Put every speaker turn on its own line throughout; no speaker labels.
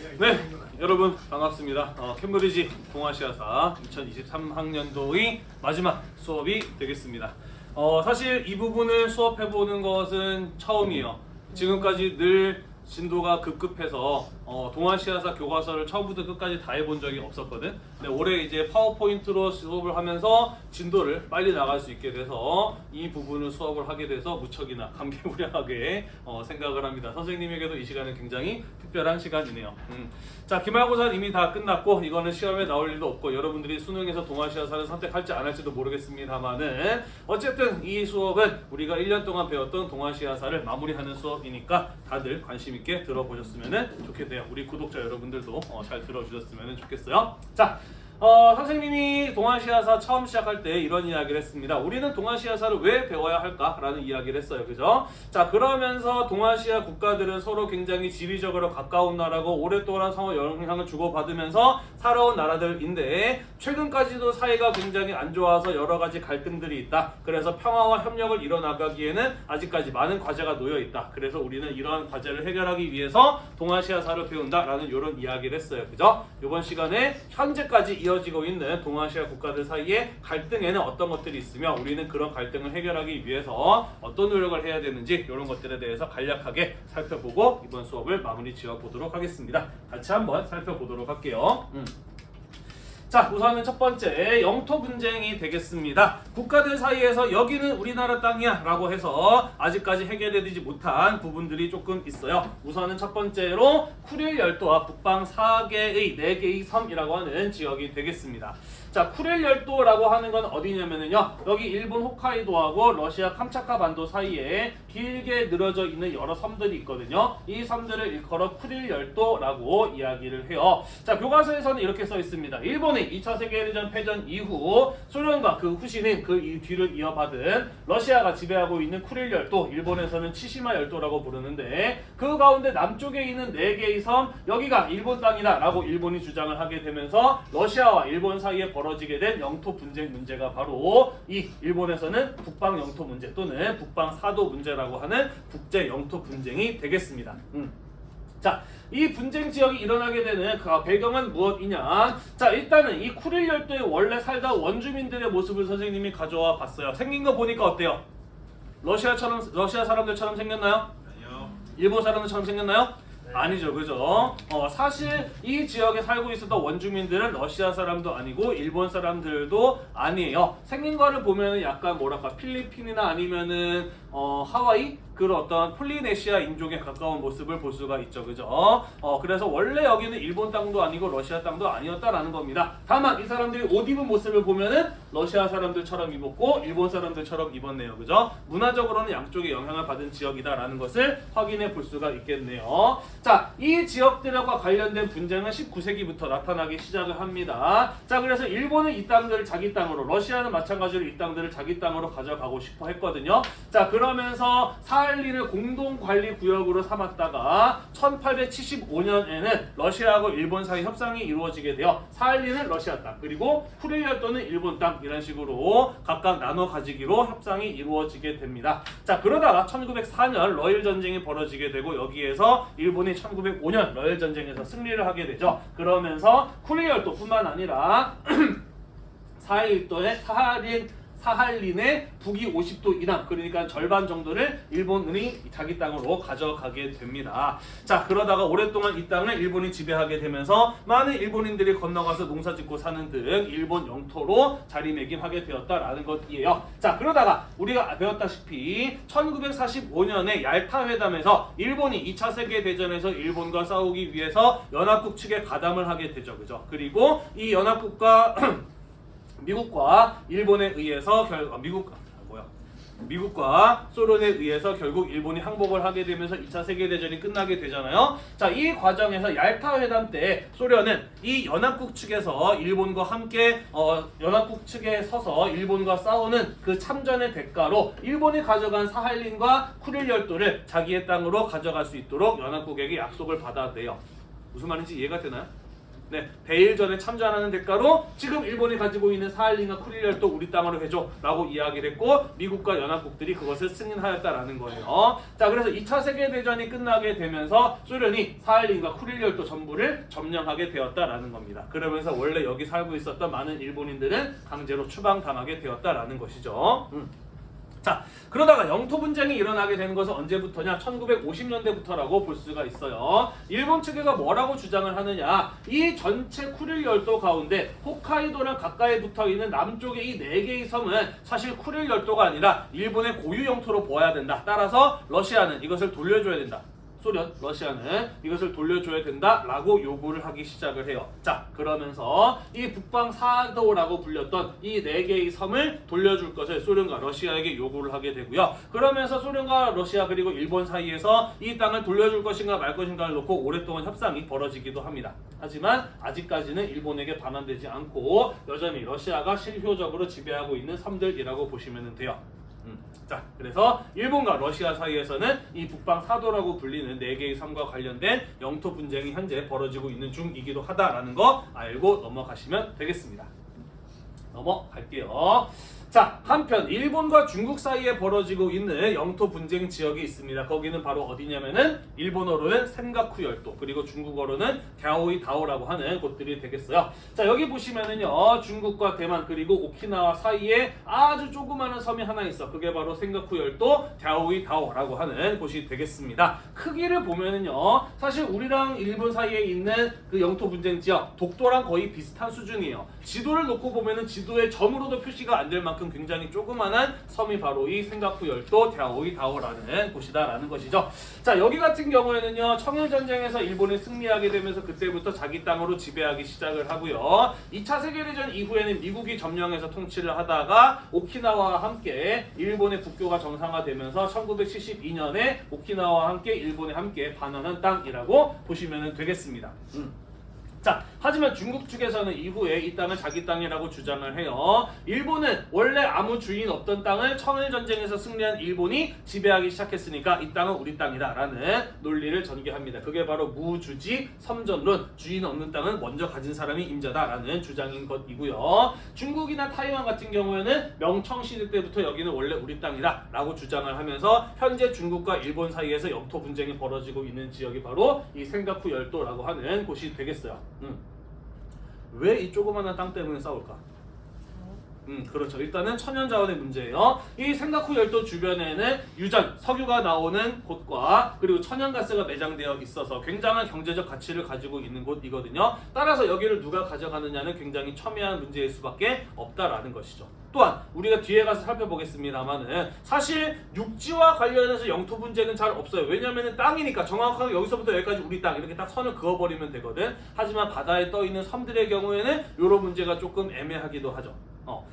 네, 여러분 반갑습니다. 캠브리지 동아시아사 2023학년도의 마지막 수업이 되겠습니다. 사실 이 부분을 수업해보는 것은 처음이에요. 지금까지 늘 진도가 급급해서 동아시아사 교과서를 처음부터 끝까지 다 해본 적이 없었거든. 근데 올해 이제 파워포인트로 수업을 하면서 진도를 빨리 나갈 수 있게 돼서 이 부분을 수업을 하게 돼서 무척이나 감개무량하게 생각을 합니다. 선생님에게도 이 시간은 굉장히 특별한 시간이네요. 자, 기말고사는 이미 다 끝났고 이거는 시험에 나올 일도 없고 여러분들이 수능에서 동아시아사를 선택할지 안 할지도 모르겠습니다만은 어쨌든 이 수업은 우리가 1년 동안 배웠던 동아시아사를 마무리하는 수업이니까 다들 관심 있게 들어보셨으면 좋겠네요. 우리 구독자 여러분들도 잘 들어주셨으면 좋겠어요. 자, 선생님이 동아시아사 처음 시작할 때 이런 이야기를 했습니다. 우리는 동아시아사를 왜 배워야 할까라는 이야기를 했어요. 그죠? 자, 그러면서 동아시아 국가들은 서로 굉장히 지리적으로 가까운 나라고 오랫동안 서로 영향을 주고받으면서 살아온 나라들인데 최근까지도 사이가 굉장히 안 좋아서 여러 가지 갈등들이 있다. 그래서 평화와 협력을 이뤄나가기에는 아직까지 많은 과제가 놓여 있다. 그래서 우리는 이러한 과제를 해결하기 위해서 동아시아사를 배운다라는 이런 이야기를 했어요. 그죠? 이번 시간에 현재까지 이어지고 있는 동아시아 국가들 사이에 갈등에는 어떤 것들이 있으며 우리는 그런 갈등을 해결하기 위해서 어떤 노력을 해야 되는지 이런 것들에 대해서 간략하게 살펴보고 이번 수업을 마무리 지어 보도록 하겠습니다. 같이 한번 살펴보도록 할게요. 자, 우선은 첫 번째 영토 분쟁이 되겠습니다. 국가들 사이에서 여기는 우리나라 땅이야 라고 해서 아직까지 해결되지 못한 부분들이 조금 있어요. 우선은 첫 번째로 쿠릴 열도와 북방 4개의 섬이라고 하는 지역이 되겠습니다. 자, 쿠릴 열도라고 하는 건 어디냐면요, 여기 일본 홋카이도하고 러시아 캄차카 반도 사이에 길게 늘어져 있는 여러 섬들이 있거든요. 이 섬들을 일컬어 쿠릴 열도라고 이야기를 해요. 자, 교과서에서는 이렇게 써 있습니다. 일본이 2차 세계대전 패전 이후 소련과 그 후신인 그 뒤를 이어받은 러시아가 지배하고 있는 쿠릴 열도, 일본에서는 치시마 열도라고 부르는데 그 가운데 남쪽에 있는 4개의 섬, 여기가 일본 땅이다 라고 일본이 주장을 하게 되면서 러시아와 일본 사이에 벌어지게 된 영토 분쟁 문제가 바로 이 일본에서는 북방 영토 문제 또는 북방 사도 문제라고 하는 국제 영토 분쟁이 되겠습니다. 자, 이 분쟁 지역이 일어나게 되는 그 배경은 무엇이냐? 자, 일단은 이 쿠릴 열도에 원래 살던 원주민들의 모습을 선생님이 가져와 봤어요. 생긴 거 보니까 어때요? 러시아 사람들처럼 생겼나요?
아니요.
일본 사람들처럼 생겼나요? 아니죠, 그죠? 사실 이 지역에 살고 있었던 원주민들은 러시아 사람도 아니고 일본 사람들도 아니에요. 생긴 거를 보면 약간 뭐랄까 필리핀이나 아니면은 하와이? 그런 어떤 폴리네시아 인종에 가까운 모습을 볼 수가 있죠, 그죠? 그래서 원래 여기는 일본 땅도 아니고 러시아 땅도 아니었다라는 겁니다. 다만 이 사람들이 옷 입은 모습을 보면은 러시아 사람들처럼 입었고 일본 사람들처럼 입었네요, 그죠? 문화적으로는 양쪽에 영향을 받은 지역이다라는 것을 확인해 볼 수가 있겠네요. 자, 이 지역들과 관련된 분쟁은 19세기부터 나타나기 시작을 합니다. 자, 그래서 일본은 이 땅들을 자기 땅으로, 러시아는 마찬가지로 이 땅들을 자기 땅으로 가져가고 싶어 했거든요. 자, 그러면서 사할린을 공동관리구역으로 삼았다가 1875년에는 러시아하고 일본 사이 협상이 이루어지게 되어 사할린은 러시아 땅, 그리고 쿠릴 열도는 일본 땅, 이런 식으로 각각 나눠 가지기로 협상이 이루어지게 됩니다. 자, 그러다가 1904년 러일 전쟁이 벌어지게 되고 여기에서 일본이 1905년 러일 전쟁에서 승리를 하게 되죠. 그러면서 쿠릴 열도뿐만 아니라 사할린의 북위 50도 이남, 그러니까 절반 정도를 일본이 자기 땅으로 가져가게 됩니다. 자, 그러다가 오랫동안 이 땅을 일본이 지배하게 되면서 많은 일본인들이 건너가서 농사짓고 사는 등 일본 영토로 자리매김하게 되었다라는 것이에요. 자, 그러다가 우리가 배웠다시피 1945년에 얄타 회담에서 일본이 2차 세계대전에서 일본과 싸우기 위해서 연합국 측에 가담을 하게 되죠, 그죠? 그리고 이 연합국과 미국과 일본에 의해서 미국과 소련에 의해서 결국 일본이 항복을 하게 되면서 2차 세계대전이 끝나게 되잖아요. 자, 이 과정에서 얄타 회담 때 소련은 이 연합국 측에서 일본과 함께 연합국 측에 서서 일본과 싸우는 그 참전의 대가로 일본이 가져간 사할린과 쿠릴 열도를 자기의 땅으로 가져갈 수 있도록 연합국에게 약속을 받아내요. 무슨 말인지 이해가 되나요? 네, 대일전에 참전하는 대가로 지금 일본이 가지고 있는 사할린과 쿠릴열도 우리 땅으로 해줘라고 이야기를 했고 미국과 연합국들이 그것을 승인하였다라는 거예요. 자, 그래서 2차 세계대전이 끝나게 되면서 소련이 사할린과 쿠릴열도 전부를 점령하게 되었다라는 겁니다. 그러면서 원래 여기 살고 있었던 많은 일본인들은 강제로 추방당하게 되었다라는 것이죠. 자, 그러다가 영토 분쟁이 일어나게 되는 것은 언제부터냐? 1950년대부터라고 볼 수가 있어요. 일본 측에서 뭐라고 주장을 하느냐? 이 전체 쿠릴 열도 가운데 홋카이도랑 가까이 붙어있는 남쪽의 이 4개의 섬은 사실 쿠릴 열도가 아니라 일본의 고유 영토로 보아야 된다. 따라서 러시아는 이것을 돌려줘야 된다. 소련, 러시아는 이것을 돌려줘야 된다라고 요구를 하기 시작을 해요. 자, 그러면서 이 북방 사도라고 불렸던 이 4개의 섬을 돌려줄 것을 소련과 러시아에게 요구를 하게 되고요. 그러면서 소련과 러시아 그리고 일본 사이에서 이 땅을 돌려줄 것인가 말 것인가를 놓고 오랫동안 협상이 벌어지기도 합니다. 하지만 아직까지는 일본에게 반환되지 않고 여전히 러시아가 실효적으로 지배하고 있는 섬들이라고 보시면 돼요. 자, 그래서 일본과 러시아 사이에서는 이 북방 사도라고 불리는 4개의 섬과 관련된 영토 분쟁이 현재 벌어지고 있는 중이기도 하다라는 거 알고 넘어가시면 되겠습니다. 넘어갈게요. 자, 한편 일본과 중국 사이에 벌어지고 있는 영토 분쟁 지역이 있습니다. 거기는 바로 어디냐면은 일본어로는 센가쿠 열도 그리고 중국어로는 갸오이 다오라고 하는 곳들이 되겠어요. 자, 여기 보시면은요 중국과 대만 그리고 오키나와 사이에 아주 조그마한 섬이 하나 있어. 그게 바로 센가쿠 열도 갸오이 다오라고 하는 곳이 되겠습니다. 크기를 보면은요 사실 우리랑 일본 사이에 있는 그 영토 분쟁 지역 독도랑 거의 비슷한 수준이에요. 지도를 놓고 보면은 지도에 점으로도 표시가 안 될 만큼 굉장히 조그만한 섬이 바로 이 센가쿠 열도 갸오이 다오라는 곳이다라는 것이죠. 자, 여기 같은 경우에는요 청일전쟁에서 일본이 승리하게 되면서 그때부터 자기 땅으로 지배하기 시작을 하고요. 2차 세계대전 이후에는 미국이 점령해서 통치를 하다가 오키나와와 함께 일본의 국교가 정상화되면서 1972년에 오키나와와 함께 일본에 함께 반환한 땅이라고 보시면 되겠습니다. 자, 하지만 중국 측에서는 이후에 이 땅을 자기 땅이라고 주장을 해요. 일본은 원래 아무 주인 없던 땅을 청일전쟁에서 승리한 일본이 지배하기 시작했으니까 이 땅은 우리 땅이다라는 논리를 전개합니다. 그게 바로 무주지 섬전론, 주인 없는 땅은 먼저 가진 사람이 임자다라는 주장인 것이고요. 중국이나 타이완 같은 경우에는 명청시대 때부터 여기는 원래 우리 땅이다라고 주장을 하면서 현재 중국과 일본 사이에서 영토 분쟁이 벌어지고 있는 지역이 바로 이 센가쿠 열도라고 하는 곳이 되겠어요. 왜 이 조그마한 땅 때문에 싸울까? 그렇죠. 일단은 천연자원의 문제예요. 이 센가쿠 열도 주변에는 유전, 석유가 나오는 곳과 그리고 천연가스가 매장되어 있어서 굉장한 경제적 가치를 가지고 있는 곳이거든요. 따라서 여기를 누가 가져가느냐는 굉장히 첨예한 문제일 수밖에 없다라는 것이죠. 또한 우리가 뒤에 가서 살펴보겠습니다만은 사실 육지와 관련해서 영토 분쟁은 잘 없어요. 왜냐하면 땅이니까 정확하게 여기서부터 여기까지 우리 땅 이렇게 딱 선을 그어버리면 되거든. 하지만 바다에 떠 있는 섬들의 경우에는 이런 문제가 조금 애매하기도 하죠.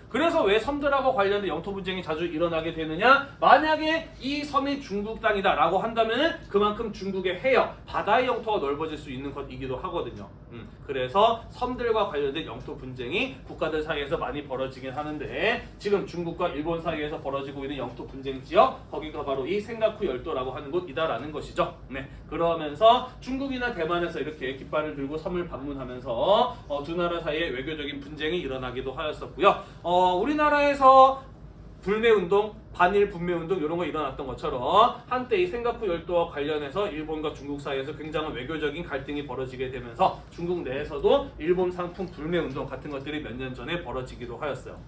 그래서 왜 섬들하고 관련된 영토 분쟁이 자주 일어나게 되느냐? 만약에 이 섬이 중국 땅이다 라고 한다면 그만큼 중국의 해역, 바다의 영토가 넓어질 수 있는 것이기도 하거든요. 그래서 섬들과 관련된 영토 분쟁이 국가들 사이에서 많이 벌어지긴 하는데 지금 중국과 일본 사이에서 벌어지고 있는 영토 분쟁 지역, 거기가 바로 이 센가쿠 열도라고 하는 곳이다라는 것이죠. 네, 그러면서 중국이나 대만에서 이렇게 깃발을 들고 섬을 방문하면서 두 나라 사이에 외교적인 분쟁이 일어나기도 하였었고요. 우리나라에서 불매운동, 반일 분매운동 이런 거 일어났던 것처럼 한때 이 센가쿠 열도와 관련해서 일본과 중국 사이에서 굉장한 외교적인 갈등이 벌어지게 되면서 중국 내에서도 일본 상품 불매운동 같은 것들이 몇 년 전에 벌어지기도 하였어요.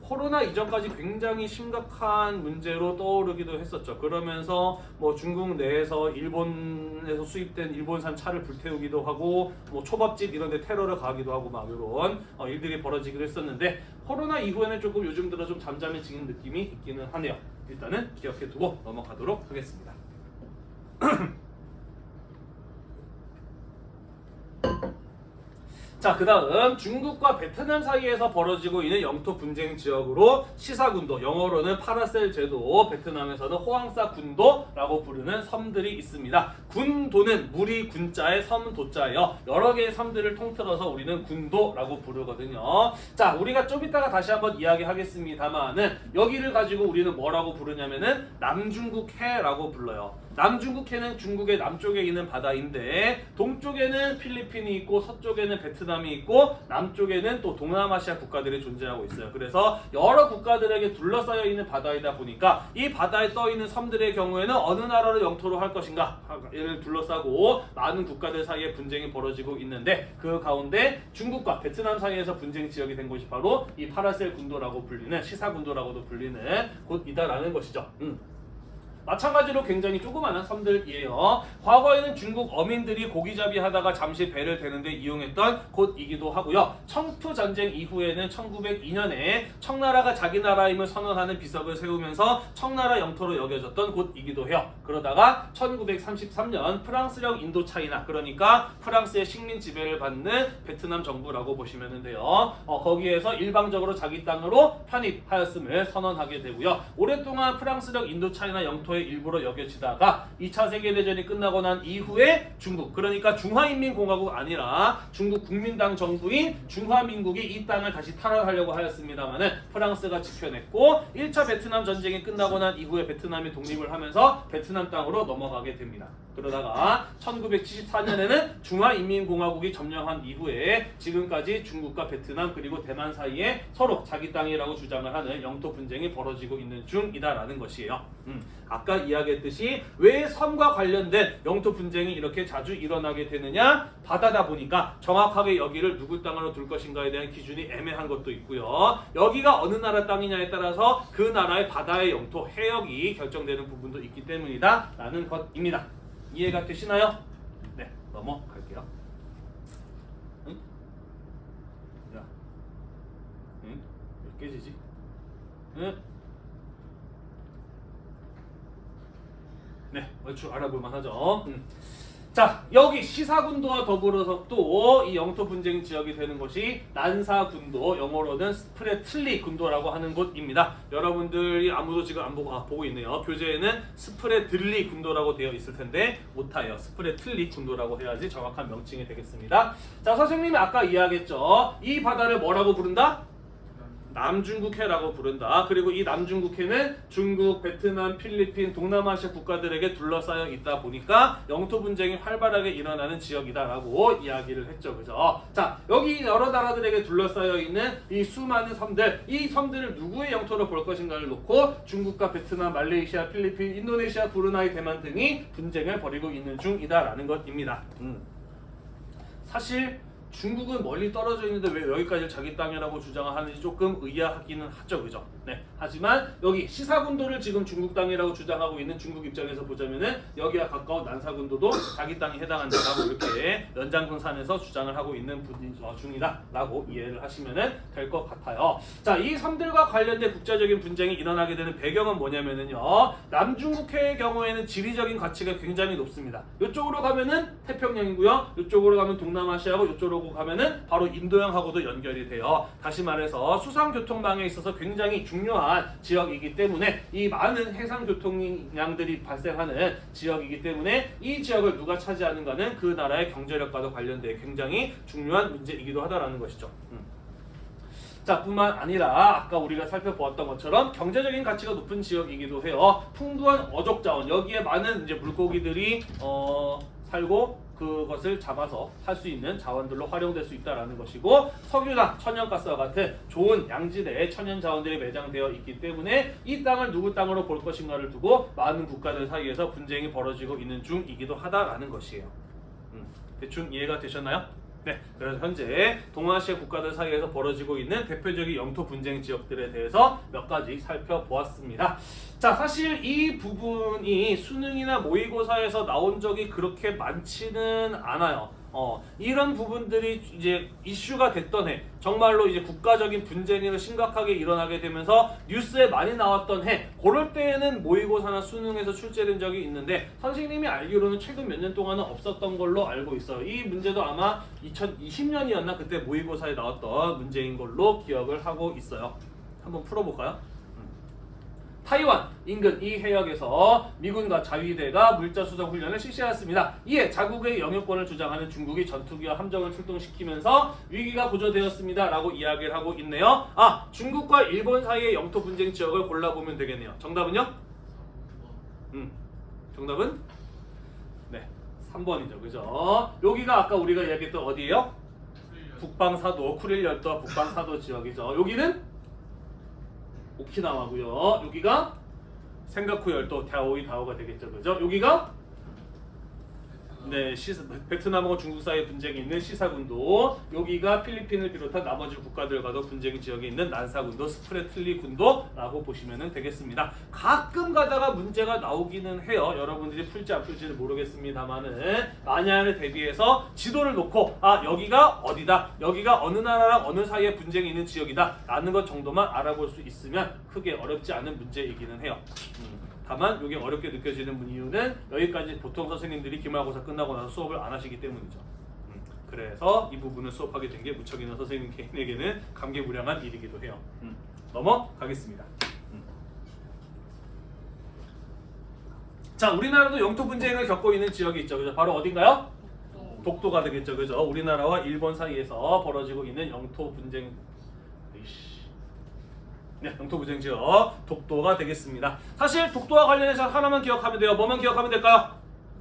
코로나 이전까지 굉장히 심각한 문제로 떠오르기도 했었죠. 그러면서 뭐 중국 내에서 일본에서 수입된 일본산 차를 불태우기도 하고 뭐 초밥집 이런 데 테러를 가하기도 하고 막 이런 일들이 벌어지기도 했었는데 코로나 이후에는 조금 요즘 들어 좀 잠잠해지는 느낌이 있기는 하네요. 일단은 기억해 두고 넘어가도록 하겠습니다. 자, 그 다음 중국과 베트남 사이에서 벌어지고 있는 영토 분쟁 지역으로 시사군도, 영어로는 파라셀 제도, 베트남에서는 호황사 군도라고 부르는 섬들이 있습니다. 군도는 물이 군자의 섬도자예요. 여러 개의 섬들을 통틀어서 우리는 군도라고 부르거든요. 자, 우리가 좀 이따가 다시 한번 이야기하겠습니다만은 여기를 가지고 우리는 뭐라고 부르냐면은 남중국해라고 불러요. 남중국해는 중국의 남쪽에 있는 바다인데 동쪽에는 필리핀이 있고 서쪽에는 베트남이 있고 남쪽에는 또 동남아시아 국가들이 존재하고 있어요. 그래서 여러 국가들에게 둘러싸여 있는 바다이다 보니까 이 바다에 떠 있는 섬들의 경우에는 어느 나라를 영토로 할 것인가 를 둘러싸고 많은 국가들 사이에 분쟁이 벌어지고 있는데 그 가운데 중국과 베트남 사이에서 분쟁 지역이 된 곳이 바로 이 파라셀 군도라고 불리는 시사군도라고도 불리는 곳이다라는 것이죠. 마찬가지로 굉장히 조그마한 섬들이에요. 과거에는 중국 어민들이 고기잡이 하다가 잠시 배를 대는데 이용했던 곳이기도 하고요. 청투 전쟁 이후에는 1902년에 청나라가 자기 나라임을 선언하는 비석을 세우면서 청나라 영토로 여겨졌던 곳이기도 해요. 그러다가 1933년 프랑스령 인도차이나, 그러니까 프랑스의 식민 지배를 받는 베트남 정부라고 보시면 돼요. 거기에서 일방적으로 자기 땅으로 편입하였음을 선언하게 되고요. 오랫동안 프랑스령 인도차이나 영토의 일부로 여겨지다가 2차 세계대전이 끝나고 난 이후에 중국, 그러니까 중화인민공화국 아니라 중국 국민당 정부인 중화민국이 이 땅을 다시 탈환하려고 하였습니다만은 프랑스가 지켜냈고 1차 베트남 전쟁이 끝나고 난 이후에 베트남이 독립을 하면서 베트남 땅으로 넘어가게 됩니다. 그러다가 1974년에는 중화인민공화국이 점령한 이후에 지금까지 중국과 베트남 그리고 대만 사이에 서로 자기 땅이라고 주장을 하는 영토 분쟁이 벌어지고 있는 중이다라는 것이에요. 아까 이야기했듯이 왜 섬과 관련된 영토 분쟁이 이렇게 자주 일어나게 되느냐? 바다다 보니까 정확하게 여기를 누구 땅으로 둘 것인가에 대한 기준이 애매한 것도 있고요. 여기가 어느 나라 땅이냐에 따라서 그 나라의 바다의 영토, 해역이 결정되는 부분도 있기 때문이다 라는 것입니다. 이해가 되시나요? 네, 넘어갈게요. 응? 야, 응? 왜 깨지지? 응? 네, 얼추 알아볼만 하죠. 자, 여기 시사군도와 더불어서 또 이 영토 분쟁 지역이 되는 곳이 난사군도, 영어로는 스프레틀리 군도라고 하는 곳입니다. 여러분들이 아무도 지금 안 보고 있네요. 교재에는 스프레들리 군도라고 되어 있을 텐데 오타예요. 스프레틀리 군도라고 해야지 정확한 명칭이 되겠습니다. 자, 선생님이 아까 이야기했죠. 이 바다를 뭐라고 부른다? 남중국해라고 부른다. 그리고 이 남중국해는 중국, 베트남, 필리핀, 동남아시아 국가들에게 둘러싸여 있다 보니까 영토 분쟁이 활발하게 일어나는 지역이다라고 이야기를 했죠. 그죠? 자, 여기 여러 나라들에게 둘러싸여 있는 이 수많은 섬들, 이 섬들을 누구의 영토로 볼 것인가를 놓고 중국과 베트남, 말레이시아, 필리핀, 인도네시아, 브루나이, 대만 등이 분쟁을 벌이고 있는 중이다라는 것입니다. 사실 중국은 멀리 떨어져 있는데 왜 여기까지 자기 땅이라고 주장을 하는지 조금 의아하기는 하죠. 그죠? 네. 하지만 여기 시사군도를 지금 중국 땅이라고 주장하고 있는 중국 입장에서 보자면은 여기와 가까운 난사군도도 자기 땅에 해당한다라고 이렇게 연장선상에서 주장을 하고 있는 중이다라고 이해를 하시면은 될 것 같아요. 자, 이 섬들과 관련된 국제적인 분쟁이 일어나게 되는 배경은 뭐냐면은요. 남중국해의 경우에는 지리적인 가치가 굉장히 높습니다. 이쪽으로 가면은 태평양이고요. 이쪽으로 가면 동남아시아고 이쪽으로 가면은 바로 인도양하고도 연결이 돼요. 다시 말해서 수상교통망에 있어서 굉장히 중요한 지역이기 때문에 이 많은 해상교통량들이 발생하는 지역이기 때문에 이 지역을 누가 차지하는가는 그 나라의 경제력과도 관련돼 굉장히 중요한 문제이기도 하다라는 것이죠. 자, 뿐만 아니라 아까 우리가 살펴보았던 것처럼 경제적인 가치가 높은 지역이기도 해요. 풍부한 어족 자원, 여기에 많은 이제 물고기들이 살고 그것을 잡아서 할 수 있는 자원들로 활용될 수 있다라는 것이고, 석유나 천연가스와 같은 좋은 양질의 천연 자원들이 매장되어 있기 때문에 이 땅을 누구 땅으로 볼 것인가를 두고 많은 국가들 사이에서 분쟁이 벌어지고 있는 중이기도 하다라는 것이에요. 대충 이해가 되셨나요? 네, 그래서 현재 동아시아 국가들 사이에서 벌어지고 있는 대표적인 영토 분쟁 지역들에 대해서 몇 가지 살펴보았습니다. 자, 사실 이 부분이 수능이나 모의고사에서 나온 적이 그렇게 많지는 않아요. 이런 부분들이 이제 이슈가 됐던 해, 정말로 이제 국가적인 분쟁이 심각하게 일어나게 되면서 뉴스에 많이 나왔던 해, 그럴 때에는 모의고사나 수능에서 출제된 적이 있는데 선생님이 알기로는 최근 몇 년 동안은 없었던 걸로 알고 있어요. 이 문제도 아마 2020년이었나 그때 모의고사에 나왔던 문제인 걸로 기억을 하고 있어요. 한번 풀어볼까요? 타이완 인근 이 해역에서 미군과 자위대가 물자 수송 훈련을 실시하였습니다. 이에 자국의 영유권을 주장하는 중국이 전투기와 함정을 출동시키면서 위기가 고조되었습니다 라고 이야기를 하고 있네요. 중국과 일본 사이의 영토 분쟁 지역을 골라보면 되겠네요. 정답은요? 정답은 네 3번이죠. 그죠? 여기가 아까 우리가 이야기했던 어디예요? 북방사도 쿠릴 열도 북방사도 지역이죠. 여기는 오키나와고요. 여기가 센가쿠 열도 다오이다오가 되겠죠. 그죠? 여기가 네, 베트남과 중국 사이에 분쟁이 있는 시사군도, 여기가 필리핀을 비롯한 나머지 국가들과도 분쟁 지역에 있는 난사군도, 스프레틀리 군도라고 보시면 되겠습니다. 가끔 가다가 문제가 나오기는 해요. 여러분들이 풀지 안 풀지는 모르겠습니다만은 만약에 대비해서 지도를 놓고 아 여기가 어디다, 여기가 어느 나라랑 어느 사이에 분쟁이 있는 지역이다 라는 것 정도만 알아볼 수 있으면 크게 어렵지 않은 문제이기는 해요. 다만 이게 어렵게 느껴지는 이유는 여기까지 보통 선생님들이 기말고사 끝나고 나서 수업을 안 하시기 때문이죠. 그래서 이 부분을 수업하게 된 게 무척 있는 선생님 개인에게는 감개무량한 일이기도 해요. 넘어가겠습니다. 자, 우리나라도 영토 분쟁을 겪고 있는 지역이 있죠. 그죠? 바로 어딘가요? 독도가 되겠죠. 그죠? 우리나라와 일본 사이에서 벌어지고 있는 영토 분쟁. 네, 영토 분쟁 지역 독도가 되겠습니다. 사실 독도와 관련해서 하나만 기억하면 돼요. 뭐만 기억하면 될까요?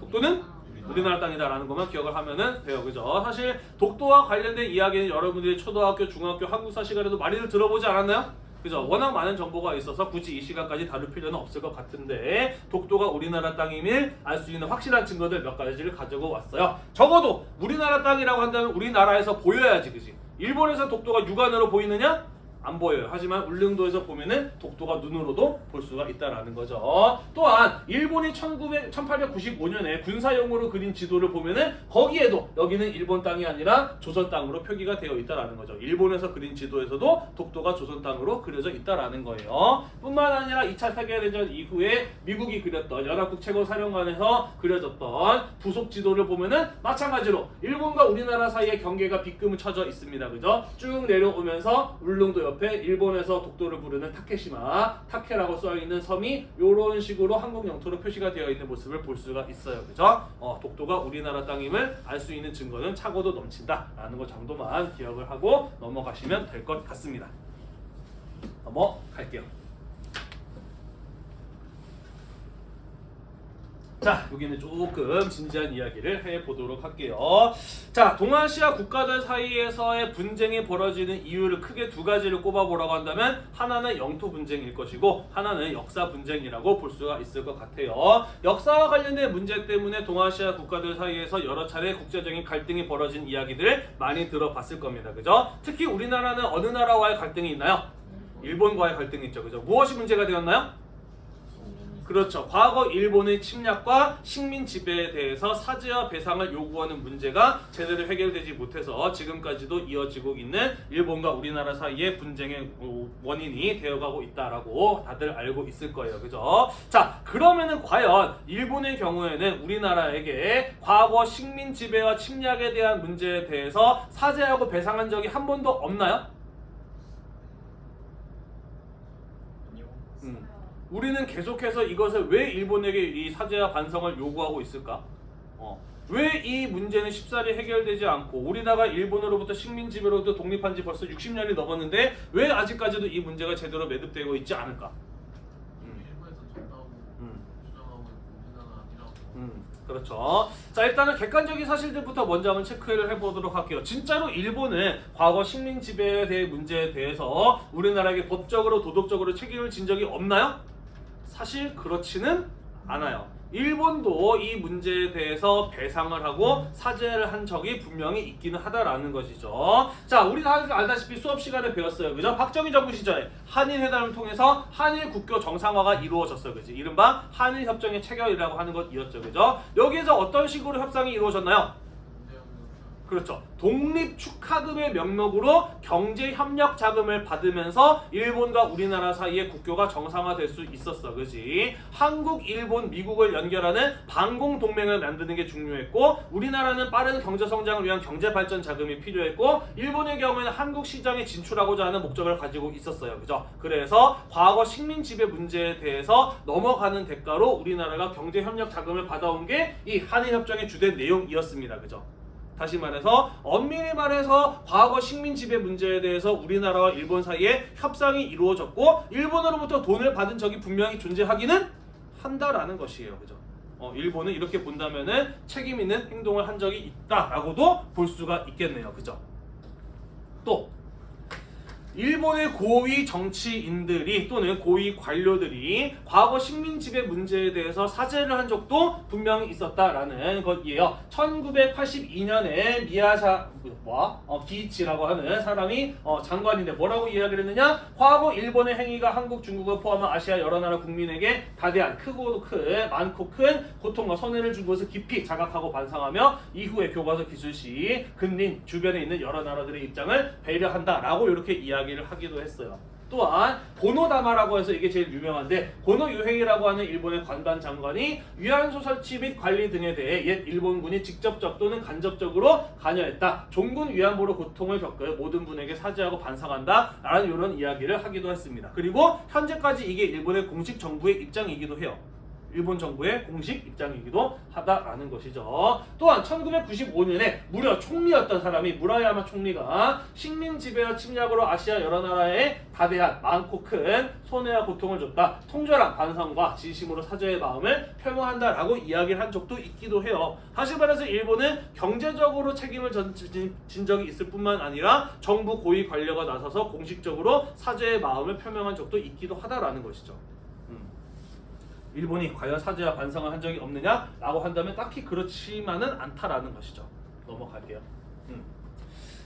독도는 우리나라 땅이다라는 것만 기억을 하면은 돼요. 그죠? 사실 독도와 관련된 이야기는 여러분들이 초등학교, 중학교 한국사 시간에도 많이들 들어보지 않았나요? 그죠? 워낙 많은 정보가 있어서 굳이 이 시간까지 다룰 필요는 없을 것 같은데, 독도가 우리나라 땅임을 알 수 있는 확실한 증거들 몇 가지를 가지고 왔어요. 적어도 우리나라 땅이라고 한다면 우리나라에서 보여야지, 그지? 일본에서 독도가 육안으로 보이느냐? 안 보여요. 하지만 울릉도에서 보면은 독도가 눈으로도 볼 수가 있다라는 거죠. 또한 일본이 1895년에 군사용으로 그린 지도를 보면은 거기에도 여기는 일본 땅이 아니라 조선 땅으로 표기가 되어 있다라는 거죠. 일본에서 그린 지도에서도 독도가 조선 땅으로 그려져 있다라는 거예요. 뿐만 아니라 2차 세계대전 이후에 미국이 그렸던 연합국 최고사령관에서 그려졌던 부속 지도를 보면은 마찬가지로 일본과 우리나라 사이에 경계가 빗금을 쳐져 있습니다. 그죠? 쭉 내려오면서 울릉도 옆에 일본에서 독도를 부르는 타케시마, 타케라고 써있는 섬이 이런 식으로 한국 영토로 표시가 되어 있는 모습을 볼 수가 있어요. 그죠? 독도가 우리나라 땅임을 알 수 있는 증거는 차고도 넘친다 라는 것 정도만 기억을 하고 넘어가시면 될 것 같습니다. 넘어갈게요. 자, 여기는 조금 진지한 이야기를 해보도록 할게요. 자, 동아시아 국가들 사이에서의 분쟁이 벌어지는 이유를 크게 두 가지를 꼽아보라고 한다면 하나는 영토 분쟁일 것이고 하나는 역사 분쟁이라고 볼 수가 있을 것 같아요. 역사와 관련된 문제 때문에 동아시아 국가들 사이에서 여러 차례 국제적인 갈등이 벌어진 이야기들을 많이 들어봤을 겁니다. 그죠? 특히 우리나라는 어느 나라와의 갈등이 있나요? 일본과의 갈등이 있죠. 그죠? 무엇이 문제가 되었나요? 그렇죠. 과거 일본의 침략과 식민 지배에 대해서 사죄와 배상을 요구하는 문제가 제대로 해결되지 못해서 지금까지도 이어지고 있는 일본과 우리나라 사이의 분쟁의 원인이 되어가고 있다라고 다들 알고 있을 거예요. 그죠? 자, 그러면은 과연 일본의 경우에는 우리나라에게 과거 식민 지배와 침략에 대한 문제에 대해서 사죄하고 배상한 적이 한 번도 없나요? 우리는 계속해서 이것을 왜 일본에게 이 사죄와 반성을 요구하고 있을까? 왜 이 문제는 쉽사리 해결되지 않고 우리나라가 일본으로부터 식민지배로부터 독립한 지 벌써 60년이 넘었는데 왜 아직까지도 이 문제가 제대로 매듭되고 있지 않을까?
일본에서 졌다고 주장하고 우리나라 아니라고.
그렇죠. 자, 일단은 객관적인 사실들부터 먼저 한번 체크를 해보도록 할게요. 진짜로 일본은 과거 식민 지배에 대한 문제에 대해서 우리나라에게 법적으로 도덕적으로 책임을 진 적이 없나요? 사실 그렇지는 않아요. 일본도 이 문제에 대해서 배상을 하고 사죄를 한 적이 분명히 있기는 하다라는 것이죠. 자, 우리 다 알다시피 수업 시간에 배웠어요. 그죠? 박정희 정부 시절에 한일회담을 통해서 한일 국교 정상화가 이루어졌어요. 그지? 이른바 한일협정의 체결이라고 하는 것이었죠. 그죠? 여기에서 어떤 식으로 협상이 이루어졌나요? 그렇죠. 독립축하금의 명목으로 경제협력 자금을 받으면서 일본과 우리나라 사이의 국교가 정상화될 수 있었어. 그지? 한국, 일본, 미국을 연결하는 반공동맹을 만드는 게 중요했고 우리나라는 빠른 경제성장을 위한 경제발전 자금이 필요했고 일본의 경우에는 한국 시장에 진출하고자 하는 목적을 가지고 있었어요. 그죠? 그래서 과거 식민 지배 문제에 대해서 넘어가는 대가로 우리나라가 경제협력 자금을 받아온 게 이 한일협정의 주된 내용이었습니다. 그죠? 다시 말해서 엄밀히 말해서 과거 식민 지배 문제에 대해서 우리나라와 일본 사이에 협상이 이루어졌고 일본으로부터 돈을 받은 적이 분명히 존재하기는 한다라는 것이에요. 그죠? 일본은 이렇게 본다면은 책임 있는 행동을 한 적이 있다라고도 볼 수가 있겠네요. 그죠? 또 일본의 고위 정치인들이 또는 고위 관료들이 과거 식민 지배 문제에 대해서 사죄를 한 적도 분명히 있었다라는 것이에요. 1982년에 기이치라고 하는 사람이 장관인데 뭐라고 이야기를 했느냐? 과거 일본의 행위가 한국, 중국을 포함한 아시아 여러 나라 국민에게 다대한 많고 큰 고통과 손해를 준 것을 깊이 자각하고 반성하며 이후에 교과서 기술시 근린 주변에 있는 여러 나라들의 입장을 배려한다라고 이렇게 이야기를 하기도 했어요. 또한 고노다마라고 해서 이게 제일 유명한데 고노 유행이라고 하는 일본의 관반 장관이 위안소 설치 및 관리 등에 대해 옛 일본군이 직접적 또는 간접적으로 관여했다. 종군 위안부로 고통을 겪을 모든 분에게 사죄하고 반성한다 라는 이런 이야기를 하기도 했습니다. 그리고 현재까지 이게 일본의 공식 정부의 입장이기도 해요. 일본 정부의 공식 입장이기도 하다라는 것이죠. 또한 1995년에 무려 총리였던 사람이 무라야마 총리가 식민 지배와 침략으로 아시아 여러 나라에 다대한 많고 큰 손해와 고통을 줬다. 통절한 반성과 진심으로 사죄의 마음을 표명한다라고 이야기를 한 적도 있기도 해요. 다시 말해서 일본은 경제적으로 책임을 진 적이 있을 뿐만 아니라 정부 고위 관료가 나서서 공식적으로 사죄의 마음을 표명한 적도 있기도 하다라는 것이죠. 일본이 과연 사죄와 반성을 한 적이 없느냐라고 한다면 딱히 그렇지만은 않다라는 것이죠. 넘어갈게요.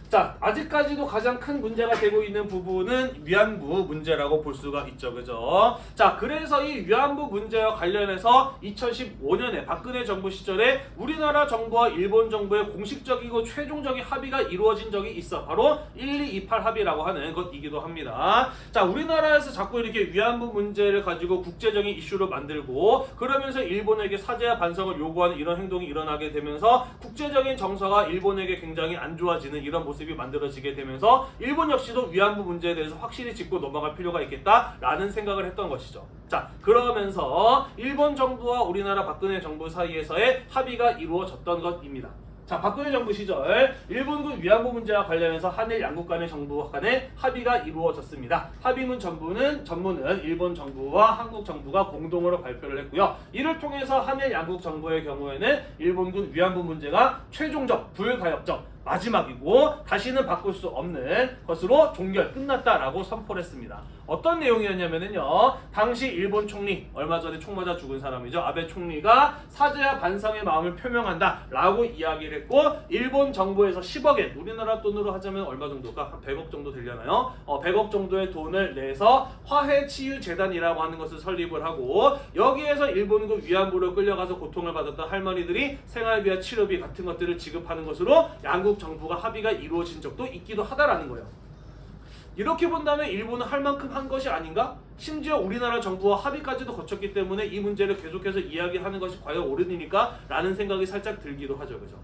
자, 아직까지도 가장 큰 문제가 되고 있는 부분은 위안부 문제라고 볼 수가 있죠. 그죠? 자, 그래서 이 위안부 문제와 관련해서 2015년에 박근혜 정부 시절에 우리나라 정부와 일본 정부의 공식적이고 최종적인 합의가 이루어진 적이 있어. 바로 1228 합의라고 하는 것이기도 합니다. 자, 우리나라에서 자꾸 이렇게 위안부 문제를 가지고 국제적인 이슈로 만들고 그러면서 일본에게 사죄와 반성을 요구하는 이런 행동이 일어나게 되면서 국제적인 정서가 일본에게 굉장히 안 좋아지는 이런 모습이 만들어지게 되면서 일본 역시도 위안부 문제에 대해서 확실히 짚고 넘어갈 필요가 있겠다라는 생각을 했던 것이죠. 자, 그러면서 일본 정부와 우리나라 박근혜 정부 사이에서의 합의가 이루어졌던 것입니다. 자, 박근혜 정부 시절 일본군 위안부 문제와 관련해서 한일 양국 간의 정부 간의 합의가 이루어졌습니다. 합의문 전문은 일본 정부와 한국 정부가 공동으로 발표를 했고요. 이를 통해서 한일 양국 정부의 경우에는 일본군 위안부 문제가 최종적, 불가역적, 마지막이고 다시는 바꿀 수 없는 것으로 끝났다라고 선포를 했습니다. 어떤 내용이었냐면요. 당시 일본 총리, 얼마 전에 총 맞아 죽은 사람이죠. 아베 총리가 사죄와 반성의 마음을 표명한다라고 이야기를 했고 일본 정부에서 10억엔, 우리나라 돈으로 하자면 얼마 정도가? 한 100억 정도 되려나요? 100억 정도의 돈을 내서 화해치유재단이라고 하는 것을 설립을 하고 여기에서 일본군 위안부로 끌려가서 고통을 받았던 할머니들이 생활비와 치료비 같은 것들을 지급하는 것으로 양국 정부가 합의가 이루어진 적도 있기도 하다라는 거예요. 이렇게 본다면 일본은 할 만큼 한 것이 아닌가? 심지어 우리나라 정부와 합의까지도 거쳤기 때문에 이 문제를 계속해서 이야기하는 것이 과연 옳으니까? 라는 생각이 살짝 들기도 하죠. 그죠?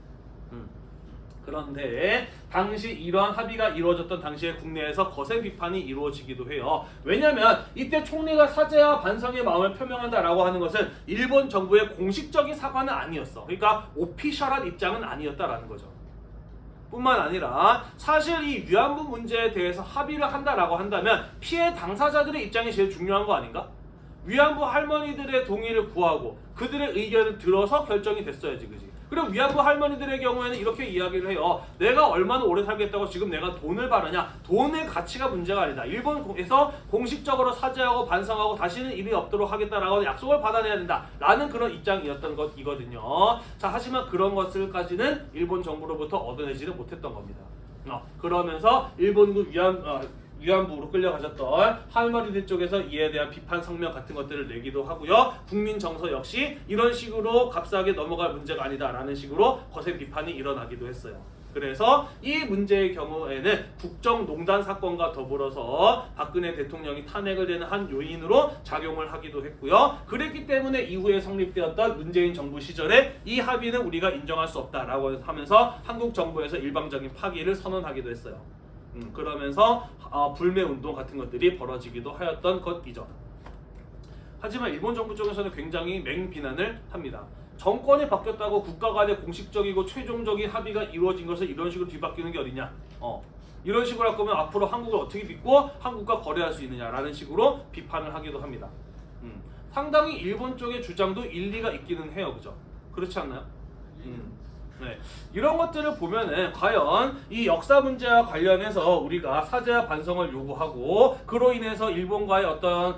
그런데 당시 이러한 합의가 이루어졌던 당시에 국내에서 거센 비판이 이루어지기도 해요. 왜냐하면 이때 총리가 사죄와 반성의 마음을 표명한다라고 하는 것은 일본 정부의 공식적인 사과는 아니었어. 그러니까 오피셜한 입장은 아니었다라는 거죠. 뿐만 아니라 사실 이 위안부 문제에 대해서 합의를 한다라고 한다면 피해 당사자들의 입장이 제일 중요한 거 아닌가? 위안부 할머니들의 동의를 구하고 그들의 의견을 들어서 결정이 됐어야지, 그지? 그리고 위안부 할머니들의 경우에는 이렇게 이야기를 해요. 내가 얼마나 오래 살겠다고 지금 내가 돈을 바라냐? 돈의 가치가 문제가 아니다. 일본에서 공식적으로 사죄하고 반성하고 다시는 일이 없도록 하겠다라고 하는 약속을 받아내야 된다. 라는 그런 입장이었던 것이거든요. 자, 하지만 그런 것을까지는 일본 정부로부터 얻어내지는 못했던 겁니다. 그러면서 일본군 위안부로 끌려가셨던 할머니들 쪽에서 이에 대한 비판 성명 같은 것들을 내기도 하고요. 국민 정서 역시 이런 식으로 값싸게 넘어갈 문제가 아니다라는 식으로 거센 비판이 일어나기도 했어요. 그래서 이 문제의 경우에는 국정농단 사건과 더불어서 박근혜 대통령이 탄핵을 되는 한 요인으로 작용을 하기도 했고요. 그랬기 때문에 이후에 성립되었던 문재인 정부 시절에 이 합의는 우리가 인정할 수 없다라고 하면서 한국 정부에서 일방적인 파기를 선언하기도 했어요. 그러면서 불매운동 같은 것들이 벌어지기도 하였던 것이죠. 하지만 일본 정부 쪽에서는 굉장히 맹비난을 합니다. 정권이 바뀌었다고 국가 간의 공식적이고 최종적인 합의가 이루어진 것을 이런 식으로 뒤바뀌는 게 어디냐? 이런 식으로 할 거면 앞으로 한국을 어떻게 믿고 한국과 거래할 수 있느냐라는 식으로 비판을 하기도 합니다. 상당히 일본 쪽의 주장도 일리가 있기는 해요. 그죠? 그렇지 않나요? 네. 이런 것들을 보면은 과연 이 역사 문제와 관련해서 우리가 사죄와 반성을 요구하고 그로 인해서 일본과의 어떤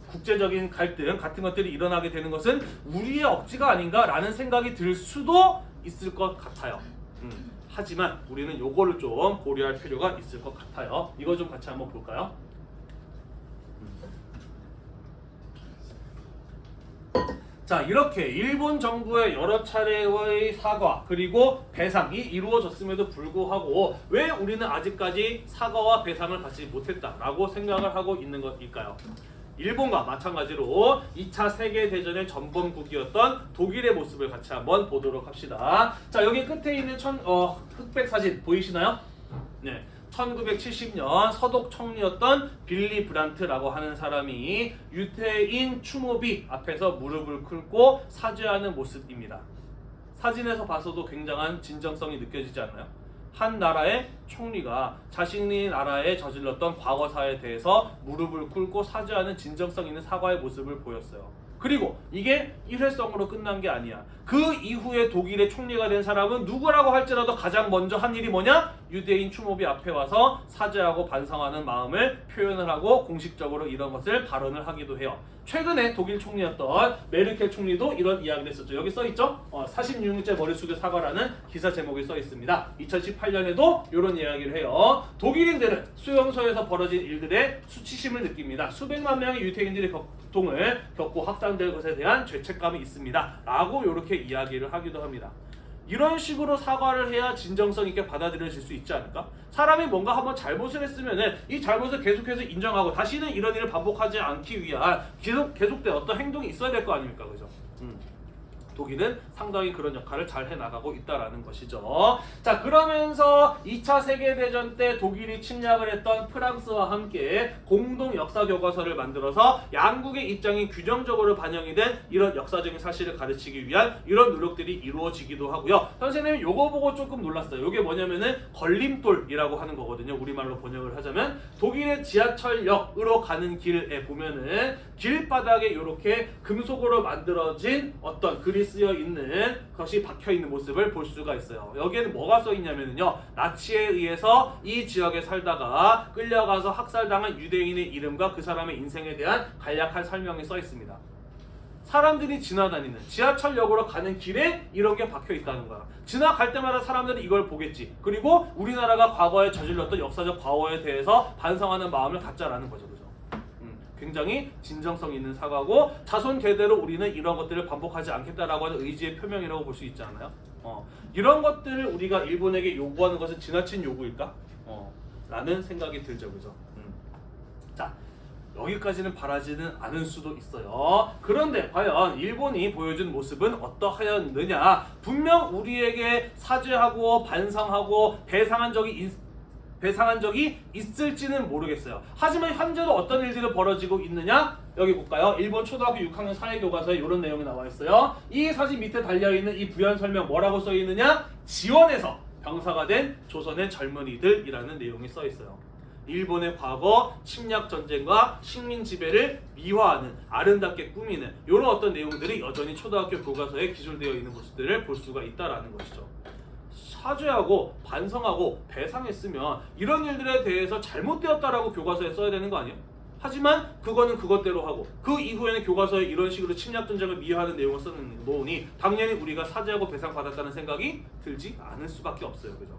국제적인 갈등 같은 것들이 일어나게 되는 것은 우리의 억지가 아닌가라는 생각이 들 수도 있을 것 같아요. 하지만 우리는 요거를 좀 고려할 필요가 있을 것 같아요. 이거 좀 같이 한번 볼까요? 자, 이렇게 일본 정부의 여러 차례의 사과 그리고 배상이 이루어졌음에도 불구하고 왜 우리는 아직까지 사과와 배상을 받지 못했다라고 생각을 하고 있는 것일까요? 일본과 마찬가지로 2차 세계대전의 전범국이었던 독일의 모습을 같이 한번 보도록 합시다. 자, 여기 끝에 있는 흑백 사진 보이시나요? 네. 1970년 서독 총리였던 빌리 브란트라고 하는 사람이 유태인 추모비 앞에서 무릎을 꿇고 사죄하는 모습입니다. 사진에서 봐서도 굉장한 진정성이 느껴지지 않나요? 한 나라의 총리가 자신의 나라에 저질렀던 과거사에 대해서 무릎을 꿇고 사죄하는 진정성 있는 사과의 모습을 보였어요. 그리고 이게 일회성으로 끝난 게 아니야. 그 이후에 독일의 총리가 된 사람은 누구라고 할지라도 가장 먼저 한 일이 뭐냐? 유대인 추모비 앞에 와서 사죄하고 반성하는 마음을 표현을 하고 공식적으로 이런 것을 발언을 하기도 해요. 최근에 독일 총리였던 메르켈 총리도 이런 이야기를 했었죠. 여기 써있죠? 46일째 머리 숙여 사과라는 기사 제목이 써있습니다. 2018년에도 이런 이야기를 해요. 독일인들은 수용소에서 벌어진 일들에 수치심을 느낍니다. 수백만 명의 유태인들이 고통을 겪고 확산될 것에 대한 죄책감이 있습니다. 라고 이렇게 이야기를 하기도 합니다. 이런 식으로 사과를 해야 진정성 있게 받아들여질 수 있지 않을까? 사람이 뭔가 한번 잘못을 했으면은 이 잘못을 계속해서 인정하고 다시는 이런 일을 반복하지 않기 위한 계속된 어떤 행동이 있어야 될 거 아닙니까? 그죠? 독일은 상당히 그런 역할을 잘 해나가고 있다라는 것이죠. 자, 그러면서 2차 세계대전 때 독일이 침략을 했던 프랑스와 함께 공동 역사 교과서를 만들어서 양국의 입장이 균형적으로 반영이 된 이런 역사적인 사실을 가르치기 위한 이런 노력들이 이루어지기도 하고요. 선생님이 요거 보고 조금 놀랐어요. 요게 뭐냐면은 걸림돌이라고 하는 거거든요. 우리말로 번역을 하자면 독일의 지하철역으로 가는 길에 보면은 길바닥에 이렇게 금속으로 만들어진 어떤 글이 쓰여 있는 것이 박혀 있는 모습을 볼 수가 있어요. 여기에는 뭐가 써 있냐면요, 나치에 의해서 이 지역에 살다가 끌려가서 학살당한 유대인의 이름과 그 사람의 인생에 대한 간략한 설명이 써 있습니다. 사람들이 지나다니는 지하철역으로 가는 길에 이런 게 박혀 있다는 거야. 지나갈 때마다 사람들이 이걸 보겠지. 그리고 우리나라가 과거에 저질렀던 역사적 과오에 대해서 반성하는 마음을 갖자라는 거죠. 그죠? 굉장히 진정성 있는 사과고 자손 대대로 우리는 이런 것들을 반복하지 않겠다라고 하는 의지의 표명이라고 볼 수 있지 않아요? 이런 것들을 우리가 일본에게 요구하는 것은 지나친 요구일까? 라는 생각이 들죠. 그죠? 자, 여기까지는 바라지는 않을 수도 있어요. 그런데 과연 일본이 보여준 모습은 어떠하였느냐? 분명 우리에게 사죄하고 반성하고 배상한 적이 있을지는 모르겠어요. 하지만 현재도 어떤 일들이 벌어지고 있느냐? 여기 볼까요? 일본 초등학교 6학년 사회교과서에 이런 내용이 나와 있어요. 이 사진 밑에 달려있는 이 부연 설명 뭐라고 써 있느냐? 지원에서 병사가 된 조선의 젊은이들이라는 내용이 써 있어요. 일본의 과거 침략 전쟁과 식민 지배를 미화하는, 아름답게 꾸미는 이런 어떤 내용들이 여전히 초등학교 교과서에 기술되어 있는 모습들을 볼 수가 있다라는 것이죠. 사죄하고 반성하고 배상했으면 이런 일들에 대해서 잘못되었다라고 교과서에 써야 되는 거 아니에요? 하지만 그거는 그것대로 하고 그 이후에는 교과서에 이런 식으로 침략 전쟁을 미화하는 내용을 써놓으니 당연히 우리가 사죄하고 배상받았다는 생각이 들지 않을 수밖에 없어요. 그죠?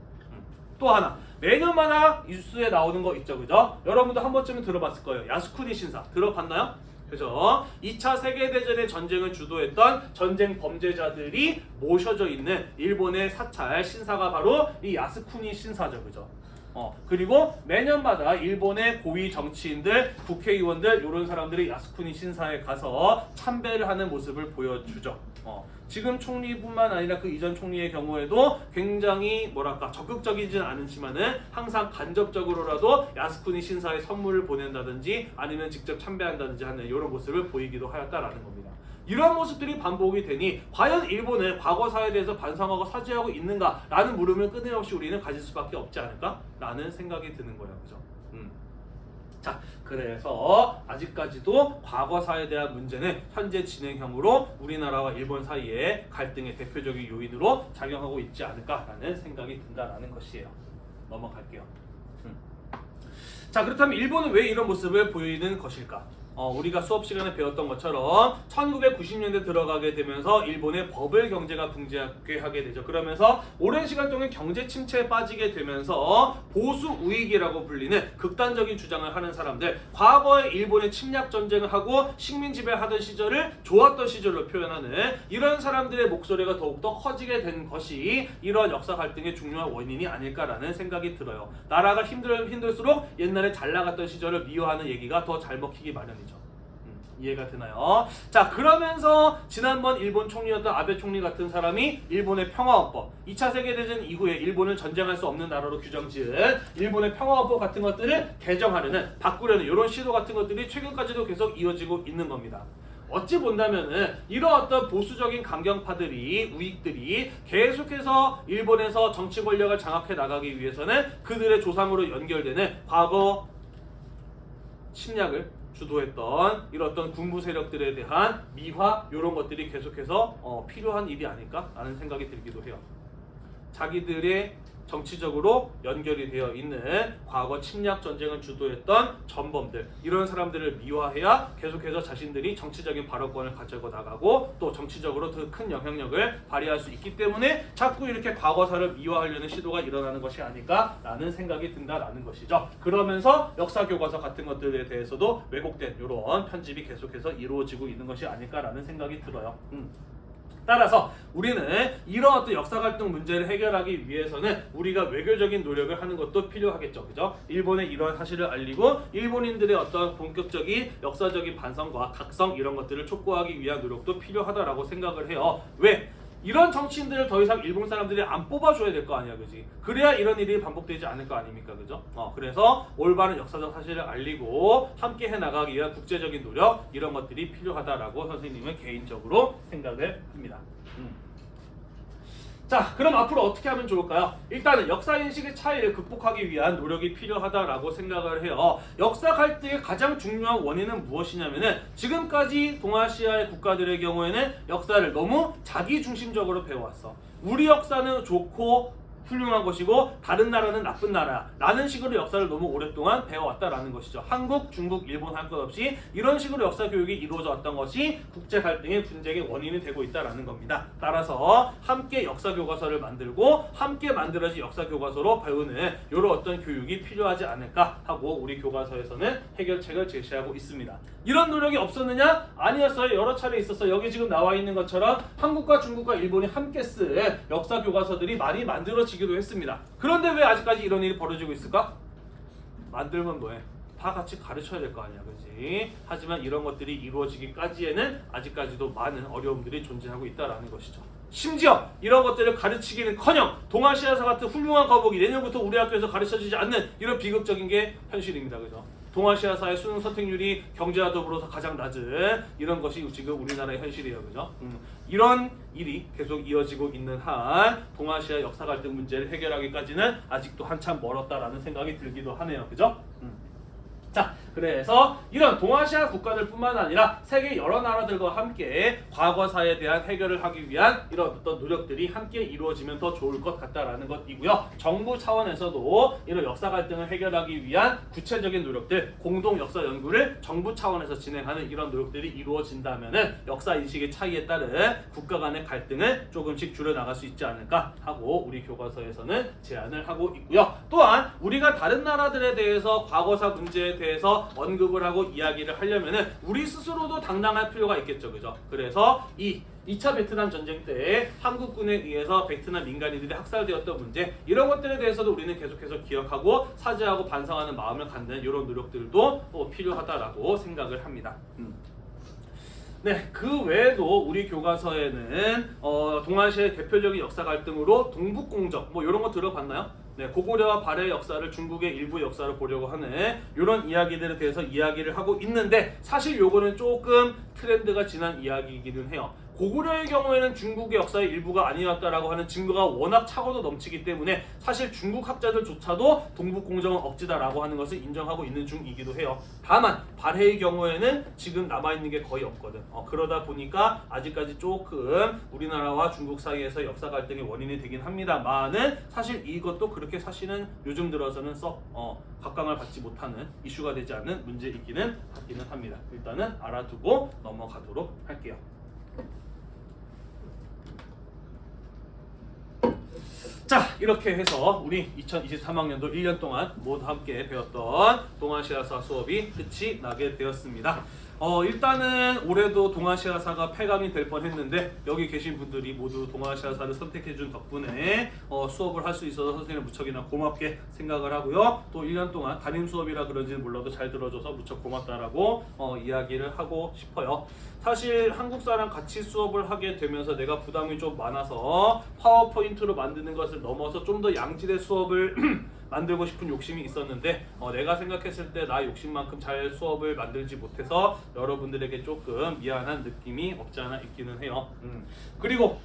또 하나, 매년마다 뉴스에 나오는 거 있죠. 그죠? 여러분도 한 번쯤은 들어봤을 거예요. 야스쿠니 신사 들어봤나요? 그죠? 2차 세계대전의 전쟁을 주도했던 전쟁 범죄자들이 모셔져 있는 일본의 사찰 신사가 바로 이 야스쿠니 신사죠. 그죠? 그리고 매년마다 일본의 고위 정치인들, 국회의원들 이런 사람들이 야스쿠니 신사에 가서 참배를 하는 모습을 보여주죠. 지금 총리뿐만 아니라 그 이전 총리의 경우에도 굉장히 적극적이진 않지만은 항상 간접적으로라도 야스쿠니 신사에 선물을 보낸다든지 아니면 직접 참배한다든지 하는 이런 모습을 보이기도 하였다라는 겁니다. 이런 모습들이 반복이 되니 과연 일본은 과거사에 대해서 반성하고 사죄하고 있는가라는 물음을 끊임없이 우리는 가질 수밖에 없지 않을까라는 생각이 드는 거예요. 그죠? 자, 그래서 아직까지도 과거사에 대한 문제는 현재 진행형으로 우리나라와 일본 사이의 갈등의 대표적인 요인으로 작용하고 있지 않을까라는 생각이 든다라는 것이에요. 넘어갈게요. 자, 그렇다면 일본은 왜 이런 모습을 보이는 것일까? 우리가 수업 시간에 배웠던 것처럼 1990년대 들어가게 되면서 일본의 버블 경제가 붕괴하게 되죠. 그러면서 오랜 시간 동안 경제 침체에 빠지게 되면서 보수 우익이라고 불리는 극단적인 주장을 하는 사람들, 과거에 일본의 침략 전쟁을 하고 식민 지배하던 시절을 좋았던 시절로 표현하는 이런 사람들의 목소리가 더욱더 커지게 된 것이 이런 역사 갈등의 중요한 원인이 아닐까라는 생각이 들어요. 나라가 힘들수록 옛날에 잘 나갔던 시절을 미워하는 얘기가 더 잘 먹히기 마련이죠. 이해가 되나요? 자, 그러면서 지난번 일본 총리였던 아베 총리 같은 사람이 일본의 평화헌법, 2차 세계대전 이후에 일본을 전쟁할 수 없는 나라로 규정지은 일본의 평화헌법 같은 것들을 개정하려는, 바꾸려는 이런 시도 같은 것들이 최근까지도 계속 이어지고 있는 겁니다. 어찌 본다면은 이런 어떤 보수적인 강경파들이, 우익들이 계속해서 일본에서 정치 권력을 장악해 나가기 위해서는 그들의 조상으로 연결되는 과거 침략을 주도했던 이런 어떤 군부 세력들에 대한 미화, 이런 것들이 계속해서 필요한 일이 아닐까라는 생각이 들기도 해요. 자기들의 정치적으로 연결이 되어 있는 과거 침략 전쟁을 주도했던 전범들, 이런 사람들을 미화해야 계속해서 자신들이 정치적인 발언권을 가지고 나가고 또 정치적으로 더 큰 영향력을 발휘할 수 있기 때문에 자꾸 이렇게 과거사를 미화하려는 시도가 일어나는 것이 아닐까라는 생각이 든다라는 것이죠. 그러면서 역사 교과서 같은 것들에 대해서도 왜곡된 이런 편집이 계속해서 이루어지고 있는 것이 아닐까라는 생각이 들어요. 따라서 우리는 이런 어떤 역사 갈등 문제를 해결하기 위해서는 우리가 외교적인 노력을 하는 것도 필요하겠죠. 그죠? 일본의 이러한 사실을 알리고 일본인들의 어떤 본격적인 역사적인 반성과 각성, 이런 것들을 촉구하기 위한 노력도 필요하다라고 생각을 해요. 왜? 이런 정치인들을 더 이상 일본 사람들이 안 뽑아줘야 될 거 아니야, 그지? 그래야 이런 일이 반복되지 않을 거 아닙니까, 그죠? 그래서 올바른 역사적 사실을 알리고 함께 해나가기 위한 국제적인 노력, 이런 것들이 필요하다라고 선생님은 개인적으로 생각을 합니다. 자, 그럼 앞으로 어떻게 하면 좋을까요? 일단은 역사인식의 차이를 극복하기 위한 노력이 필요하다라고 생각을 해요. 역사 갈등의 가장 중요한 원인은 무엇이냐면은 지금까지 동아시아의 국가들의 경우에는 역사를 너무 자기중심적으로 배워왔어. 우리 역사는 좋고 훌륭한 것이고 다른 나라는 나쁜 나라야 라는 식으로 역사를 너무 오랫동안 배워왔다라는 것이죠. 한국, 중국, 일본 할 것 없이 이런 식으로 역사 교육이 이루어져 왔던 것이 국제 갈등의 분쟁의 원인이 되고 있다라는 겁니다. 따라서 함께 역사 교과서를 만들고 함께 만들어진 역사 교과서로 배우는 이런 어떤 교육이 필요하지 않을까 하고 우리 교과서에서는 해결책을 제시하고 있습니다. 이런 노력이 없었느냐? 아니었어요. 여러 차례 있었어요. 여기 지금 나와 있는 것처럼 한국과 중국과 일본이 함께 쓴 역사 교과서들이 많이 만들어지기도 했습니다. 그런데 왜 아직까지 이런 일이 벌어지고 있을까? 만들면 뭐해? 다 같이 가르쳐야 될 거 아니야, 그렇지? 하지만 이런 것들이 이루어지기까지에는 아직까지도 많은 어려움들이 존재하고 있다라는 것이죠. 심지어 이런 것들을 가르치기는커녕 동아시아사 같은 훌륭한 과목이 내년부터 우리 학교에서 가르쳐지지 않는 이런 비극적인 게 현실입니다, 그죠? 동아시아사의 수능 선택률이 경제와 더불어서 가장 낮은 이런 것이 지금 우리나라의 현실이에요, 그죠? 이런 일이 계속 이어지고 있는 한 동아시아 역사 갈등 문제를 해결하기까지는 아직도 한참 멀었다라는 생각이 들기도 하네요, 그죠? 자, 그래서 이런 동아시아 국가들뿐만 아니라 세계 여러 나라들과 함께 과거사에 대한 해결을 하기 위한 이런 어떤 노력들이 함께 이루어지면 더 좋을 것 같다라는 것이고요. 정부 차원에서도 이런 역사 갈등을 해결하기 위한 구체적인 노력들, 공동 역사 연구를 정부 차원에서 진행하는 이런 노력들이 이루어진다면은 역사 인식의 차이에 따른 국가 간의 갈등을 조금씩 줄여나갈 수 있지 않을까 하고 우리 교과서에서는 제안을 하고 있고요. 또한 우리가 다른 나라들에 대해서 과거사 문제에 대해서 언급을 하고 이야기를 하려면은 우리 스스로도 당당할 필요가 있겠죠, 그죠? 그래서 이 2차 베트남 전쟁 때 한국군에 의해서 베트남 민간인들이 학살되었던 문제, 이런 것들에 대해서도 우리는 계속해서 기억하고 사죄하고 반성하는 마음을 갖는 이런 노력들도 또 필요하다라고 생각을 합니다. 네, 그 외에도 우리 교과서에는 동아시아의 대표적인 역사 갈등으로 동북공정 뭐 이런 거 들어봤나요? 네, 고구려와 발해의 역사를 중국의 일부 역사를 보려고 하는 이런 이야기들에 대해서 이야기를 하고 있는데 사실 요거는 조금 트렌드가 지난 이야기이기는 해요. 고구려의 경우에는 중국의 역사의 일부가 아니었다라고 하는 증거가 워낙 차고도 넘치기 때문에 사실 중국 학자들조차도 동북공정은 억지다라고 하는 것을 인정하고 있는 중이기도 해요. 다만 발해의 경우에는 지금 남아있는 게 거의 없거든. 그러다 보니까 아직까지 조금 우리나라와 중국 사이에서 역사 갈등의 원인이 되긴 합니다만은 사실 이것도 그렇게 사실은 요즘 들어서는 썩 각광을 받지 못하는 이슈가 되지 않는 문제이기는 하기는 합니다. 일단은 알아두고 넘어가도록 할게요. 자, 이렇게 해서 우리 2023학년도 1년 동안 모두 함께 배웠던 동아시아사 수업이 끝이 나게 되었습니다. 일단은 올해도 동아시아사가 8강이 될 뻔했는데 여기 계신 분들이 모두 동아시아사를 선택해준 덕분에 수업을 할 수 있어서 선생님 무척이나 고맙게 생각을 하고요. 또 1년 동안 담임 수업이라 그런지는 몰라도 잘 들어줘서 무척 고맙다라고 이야기를 하고 싶어요. 사실 한국사랑 같이 수업을 하게 되면서 내가 부담이 좀 많아서 파워포인트로 만드는 것을 넘어서 좀 더 양질의 수업을 만들고 싶은 욕심이 있었는데 내가 생각했을 때 나 욕심만큼 잘 수업을 만들지 못해서 여러분들에게 조금 미안한 느낌이 없지 않아 있기는 해요. 그리고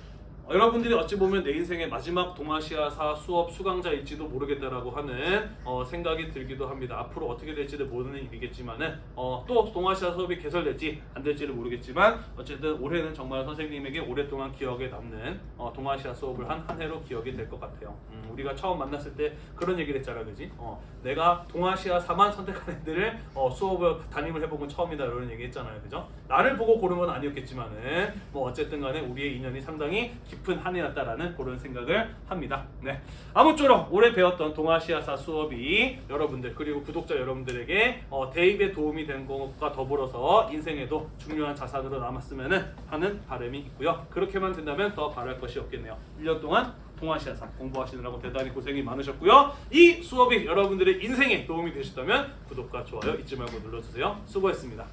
여러분들이 어찌 보면 내 인생의 마지막 동아시아사 수업 수강자일지도 모르겠다라고 하는 생각이 들기도 합니다. 앞으로 어떻게 될지도 모르는 일이겠지만은 또 동아시아 수업이 개설될지 안 될지를 모르겠지만 어쨌든 올해는 정말 선생님에게 오랫동안 기억에 남는 동아시아 수업을 한 해로 기억이 될 것 같아요. 우리가 처음 만났을 때 그런 얘기를 했잖아, 그지? 내가 동아시아사만 선택한 애들을 수업을 담임을 해본 건 처음이다 이런 얘기 했잖아요, 그죠? 나를 보고 고른 건 아니었겠지만은 뭐 어쨌든 간에 우리의 인연이 상당히 깊은 한 해였다라는 그런 생각을 합니다. 네. 아무쪼록 올해 배웠던 동아시아사 수업이 여러분들 그리고 구독자 여러분들에게 대입에 도움이 된 것과 더불어서 인생에도 중요한 자산으로 남았으면 하는 바람이 있고요. 그렇게만 된다면 더 바랄 것이 없겠네요. 1년 동안 동아시아사 공부하시느라고 대단히 고생이 많으셨고요. 이 수업이 여러분들의 인생에 도움이 되셨다면 구독과 좋아요 잊지 말고 눌러주세요. 수고했습니다.